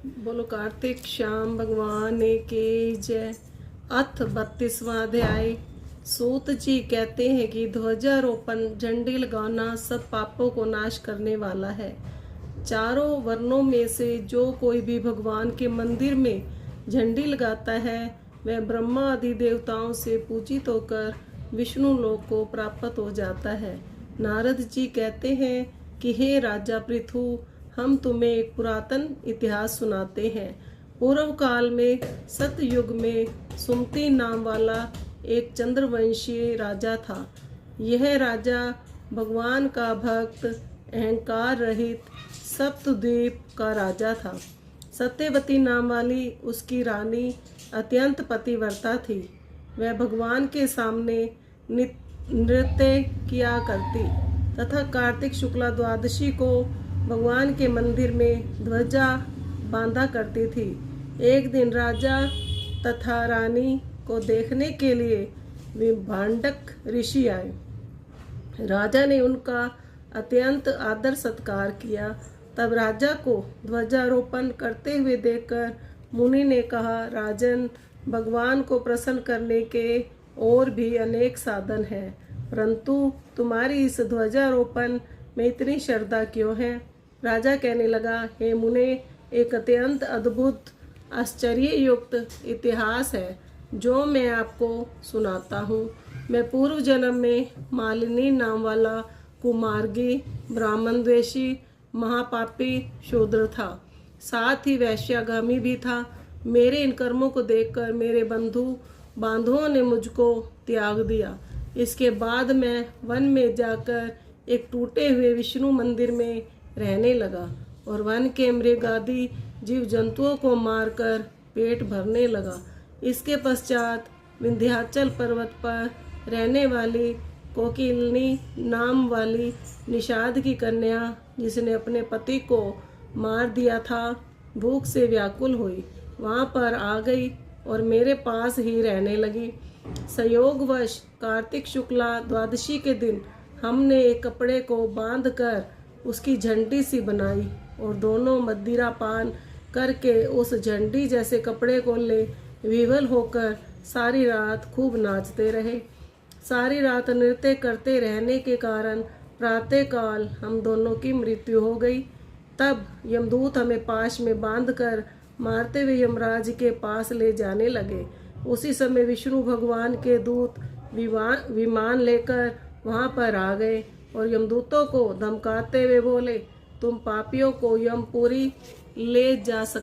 बोलो कार्तिक श्याम भगवान के जय। अथ 32वां अध्याय। सूत जी कहते हैं कि ध्वजारोपण झंडी लगाना सब पापों को नाश करने वाला है। चारों वर्णों में से जो कोई भी भगवान के मंदिर में झंडी लगाता है वह ब्रह्मा आदि देवताओं से पूजित होकर विष्णु लोक को प्राप्त हो जाता है। नारद जी कहते हैं कि हे राजा पृथु, हम तुम्हें एक पुरातन इतिहास सुनाते हैं। पूर्व काल में सतयुग में सुमति नाम वाला एक चंद्रवंशीय राजा था। यह राजा भगवान का भक्त, अहंकार रहित सप्तद्वीप का राजा था। सत्यवती नाम वाली उसकी रानी अत्यंत पतिव्रता थी। वह भगवान के सामने नृत्य किया करती तथा कार्तिक शुक्ला द्वादशी को भगवान के मंदिर में ध्वजा बांधा करती थी। एक दिन राजा तथा रानी को देखने के लिए विभांडक ऋषि आए। राजा ने उनका अत्यंत आदर सत्कार किया। तब राजा को ध्वजारोपण करते हुए देखकर मुनि ने कहा, राजन, भगवान को प्रसन्न करने के और भी अनेक साधन हैं, परंतु तुम्हारी इस ध्वजारोपण में इतनी श्रद्धा क्यों है? राजा कहने लगा, हे मुने, एक अत्यंत अद्भुत आश्चर्ययुक्त इतिहास है जो मैं आपको सुनाता हूँ। मैं पूर्व जन्म में मालिनी नाम वाला कुमार्गी, ब्राह्मण द्वेषी, महापापी शूद्र था, साथ ही वैश्यागामी भी था। मेरे इन कर्मों को देखकर मेरे बंधु बांधवों ने मुझको त्याग दिया। इसके बाद मैं वन में जाकर एक टूटे हुए विष्णु मंदिर में रहने लगा और वन के मृग आदि जीव जंतुओं को मारकर पेट भरने लगा। इसके पश्चात विंध्याचल पर्वत पर रहने वाली कोकिलनी नाम वाली निषाद की कन्या, जिसने अपने पति को मार दिया था, भूख से व्याकुल हुई, वहां पर आ गई और मेरे पास ही रहने लगी। संयोगवश कार्तिक शुक्ला द्वादशी के दिन हमने एक कपड़े को बांधकर उसकी झंडी सी बनाई और दोनों मदिरा पान करके उस झंडी जैसे कपड़े को ले विवल होकर सारी रात खूब नाचते रहे। सारी रात नृत्य करते रहने के कारण प्रातःकाल हम दोनों की मृत्यु हो गई। तब यमदूत हमें पाश में बांधकर मारते हुए यमराज के पास ले जाने लगे। उसी समय विष्णु भगवान के दूत विमान लेकर वहां पर आ गए और यमदूतों को धमकाते हुए बोले, तुम पापियों को यमपुरी ले जा सकते